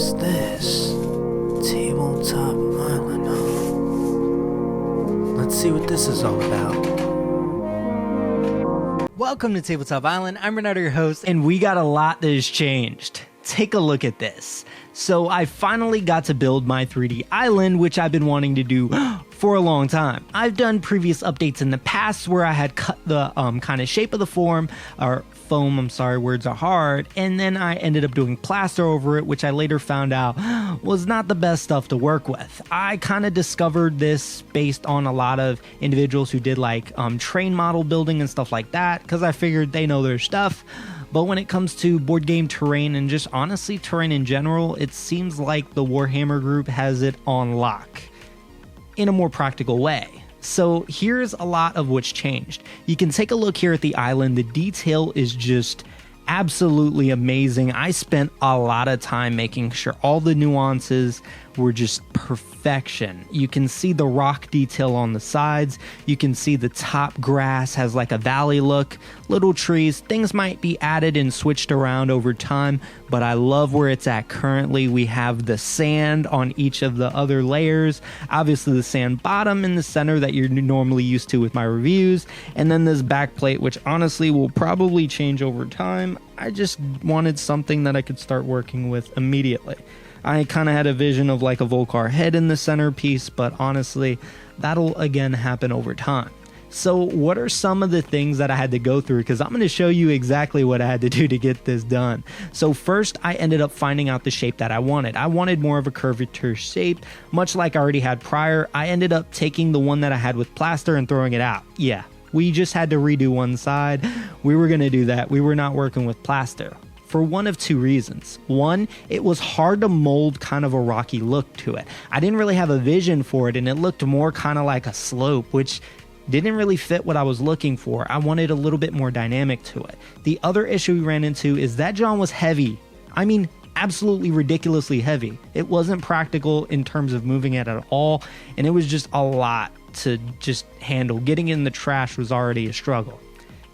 What's this? Tabletop Island, huh? Let's see what this is all about. Welcome to Tabletop Island. I'm Renato, your host, and we got a lot that has changed. Take a look at this. So I finally got to build my 3D island, which I've been wanting to do for a long time. I've done previous updates in the past where I had cut the kind of shape of the foam, words are hard, and then I ended up doing plaster over it, which I later found out was not the best stuff to work with. I kind of discovered this based on a lot of individuals who did like train model building and stuff like that, because I figured they know their stuff. But when it comes to board game terrain and just honestly terrain in general, it seems like the Warhammer group has it on lock in a more practical way. So here's a lot of what's changed. You can take a look here at the island. The detail is just absolutely amazing. I spent a lot of time making sure all the nuances were just perfection. You can see the rock detail on the sides. You can see the top grass has like a valley look, little trees. Things might be added and switched around over time, but I love where it's at currently. We have the sand on each of the other layers. Obviously the sand bottom in the center that you're normally used to with my reviews. And then this back plate, which honestly will probably change over time. I just wanted something that I could start working with immediately. I kind of had a vision of like a Volcar head in the centerpiece, but honestly, that'll again happen over time. So what are some of the things that I had to go through? Because I'm going to show you exactly what I had to do to get this done. So first, I ended up finding out the shape that I wanted. I wanted more of a curvature shape, much like I already had prior. I ended up taking the one that I had with plaster and throwing it out. Yeah, we just had to redo one side. We were going to do that. We were not working with plaster. For one of two reasons. One, it was hard to mold kind of a rocky look to it. I didn't really have a vision for it, and it looked more kind of like a slope, which didn't really fit what I was looking for. I wanted a little bit more dynamic to it. The other issue we ran into is that John was heavy. I mean, absolutely ridiculously heavy. It wasn't practical in terms of moving it at all, and it was just a lot to just handle. Getting it in the trash was already a struggle.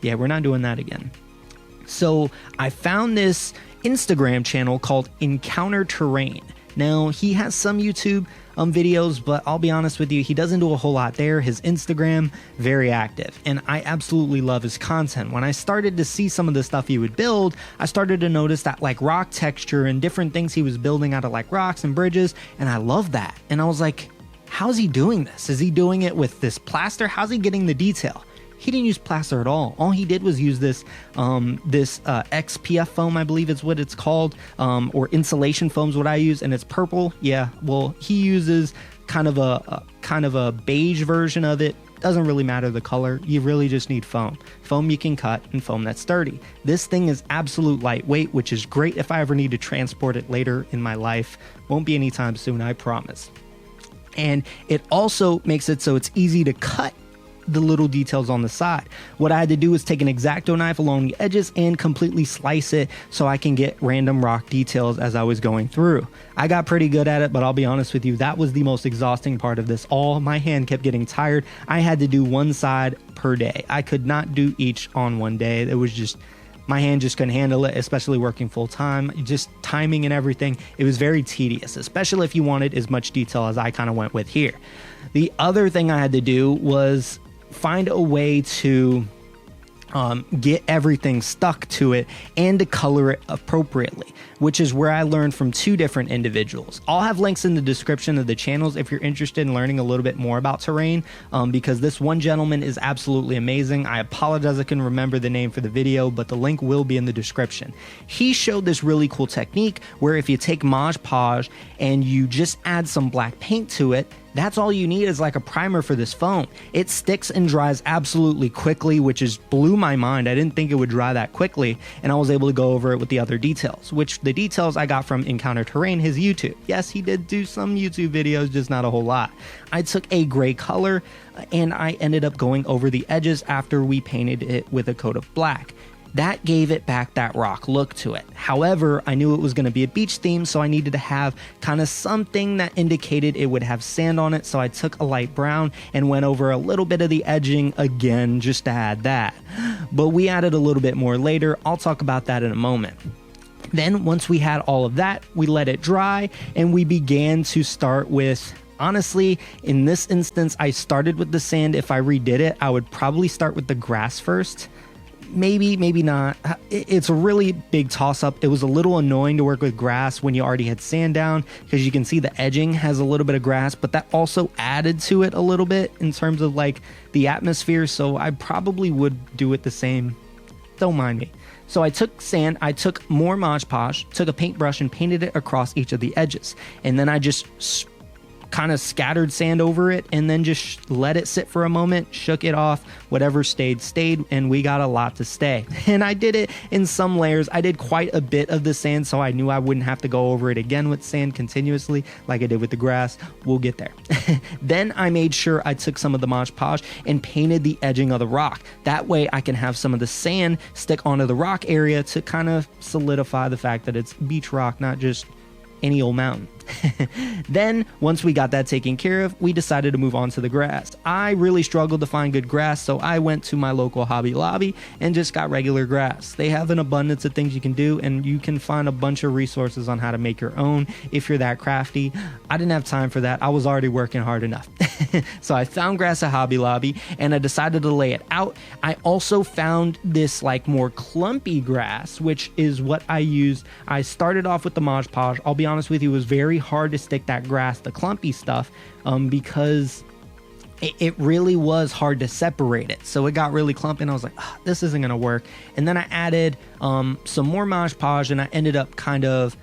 Yeah, we're not doing that again. So I found this Instagram channel called Encounter Terrain. Now, he has some YouTube videos, but I'll be honest with you, he doesn't do a whole lot there. His Instagram, very active, and I absolutely love his content. When I started to see some of the stuff he would build, I started to notice that like rock texture and different things he was building out of like rocks and bridges, and I love that. And I was like, how's he doing this? Is he doing it with this plaster? How's he getting the detail? He didn't use plaster at all. All he did was use this XPF foam, I believe is what it's called, or insulation foam is what I use, and it's purple. Yeah, well, he uses kind of a beige version of it. Doesn't really matter the color. You really just need foam. Foam you can cut and foam that's sturdy. This thing is absolute lightweight, which is great if I ever need to transport it later in my life. Won't be anytime soon, I promise. And it also makes it so it's easy to cut the little details on the side. What I had to do was take an X-Acto knife along the edges and completely slice it so I can get random rock details as I was going through. I got pretty good at it, but I'll be honest with you, that was the most exhausting part of this all. My hand kept getting tired. I had to do one side per day. I could not do each on one day. It was just, my hand just couldn't handle it, especially working full time, just timing and everything. It was very tedious, especially if you wanted as much detail as I kind of went with here. The other thing I had to do was find a way to get everything stuck to it and to color it appropriately, which is where I learned from two different individuals. I'll have links in the description of the channels if you're interested in learning a little bit more about terrain, because this one gentleman is absolutely amazing. I apologize I couldn't remember the name for the video, but the link will be in the description. He showed this really cool technique where if you take Mod Podge and you just add some black paint to it, that's all you need is like a primer for this foam. It sticks and dries absolutely quickly, which is blew my mind. I didn't think it would dry that quickly, and I was able to go over it with the other details, which the details I got from Encounter Terrain, his YouTube. Yes, he did do some YouTube videos, just not a whole lot. I took a gray color, and I ended up going over the edges after we painted it with a coat of black. That gave it back that rock look to it. However, I knew it was going to be a beach theme, so I needed to have kind of something that indicated it would have sand on it, so I took a light brown and went over a little bit of the edging again just to add that. But we added a little bit more later. I'll talk about that in a moment. Then once we had all of that, we let it dry and we began to start with, honestly, in this instance, I started with the sand. If I redid it, I would probably start with the grass first. Maybe not. It's a really big toss-up. It was a little annoying to work with grass when you already had sand down, because you can see the edging has a little bit of grass, but that also added to it a little bit in terms of like the atmosphere. So I probably would do it the same. Don't mind me. So I took sand, I took more Mod Podge, took a paintbrush and painted it across each of the edges. And then I just kind of scattered sand over it and then just let it sit for a moment, shook it off, whatever stayed, and we got a lot to stay. And I did it in some layers. I did quite a bit of the sand, so I knew I wouldn't have to go over it again with sand continuously like I did with the grass. We'll get there. Then I made sure I took some of the Mod Podge and painted the edging of the rock. That way I can have some of the sand stick onto the rock area to kind of solidify the fact that it's beach rock, not just any old mountain. Then once we got that taken care of, we decided to move on to the grass. I really struggled to find good grass, so I went to my local Hobby Lobby and just got regular grass. They have an abundance of things you can do, and you can find a bunch of resources on how to make your own if you're that crafty. I didn't have time for that. I was already working hard enough. So I found grass at Hobby Lobby and I decided to lay it out. I also found this like more clumpy grass, which is what I used. I started off with the Mod Podge. I'll be honest with you, it was very hard to stick that grass, the clumpy stuff, because it really was hard to separate it. So it got really clumpy and I was like, this isn't gonna work. And then I added some more Mod Podge and I ended up kind of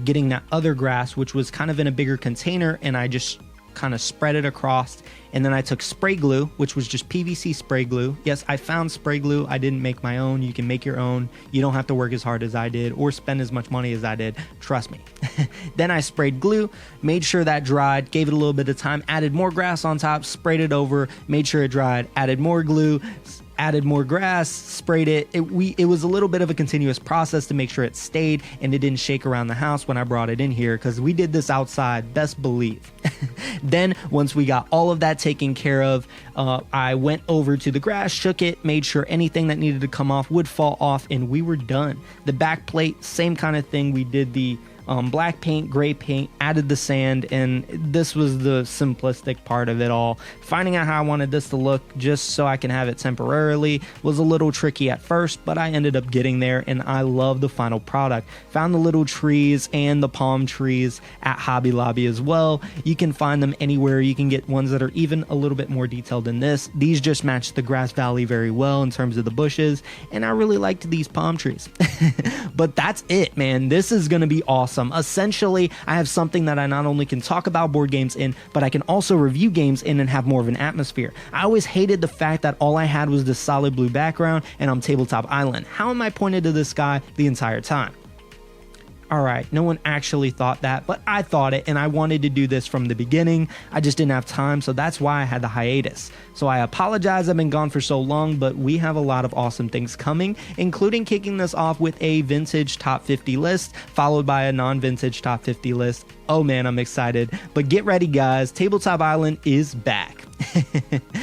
getting that other grass, which was kind of in a bigger container, and I just kind of spread it across. And then I took spray glue, which was just PVC spray glue. Yes, I found spray glue. I didn't make my own. You can make your own. You don't have to work as hard as I did or spend as much money as I did. Trust me. Then I sprayed glue, made sure that dried, gave it a little bit of time, added more grass on top, sprayed it over, made sure it dried, added more glue, added more grass, sprayed it. It was a little bit of a continuous process to make sure it stayed and it didn't shake around the house when I brought it in here, because we did this outside, best believe. Then once we got all of that taken care of, I went over to the grass, shook it, made sure anything that needed to come off would fall off, and we were done. The back plate, same kind of thing. We did the black paint, gray paint, added the sand, and this was the simplistic part of it all. Finding out how I wanted this to look just so I can have it temporarily was a little tricky at first, but I ended up getting there and I love the final product. Found the little trees and the palm trees at Hobby Lobby as well. You can find them anywhere. You can get ones that are even a little bit more detailed than this. These just match the grass valley very well in terms of the bushes, and I really liked these palm trees. But that's it, man. This is going to be awesome. Essentially, I have something that I not only can talk about board games in, but I can also review games in and have more of an atmosphere. I always hated the fact that all I had was this solid blue background and I'm Tabletop Island. How am I pointed to the sky the entire time? Alright, no one actually thought that, but I thought it, and I wanted to do this from the beginning. I just didn't have time, so that's why I had the hiatus. So I apologize I've been gone for so long, but we have a lot of awesome things coming, including kicking this off with a vintage top 50 list, followed by a non-vintage top 50 list. Oh man, I'm excited. But get ready guys, Tabletop Island is back.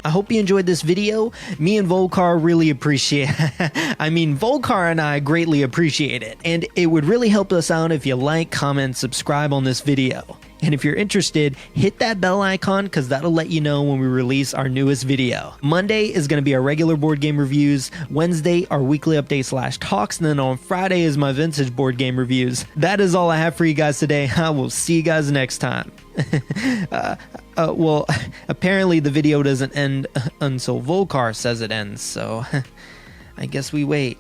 I hope you enjoyed this video. Me and Volcar really appreciate Volcar and I greatly appreciate it, and it would really help us out if you like, comment, subscribe on this video. And if you're interested, hit that bell icon, because that'll let you know when we release our newest video. Monday is going to be our regular board game reviews, Wednesday our weekly update / talks, and then on Friday is my vintage board game reviews. That is all I have for you guys today. I will see you guys next time. Well, apparently the video doesn't end until Volcar says it ends, so I guess we wait.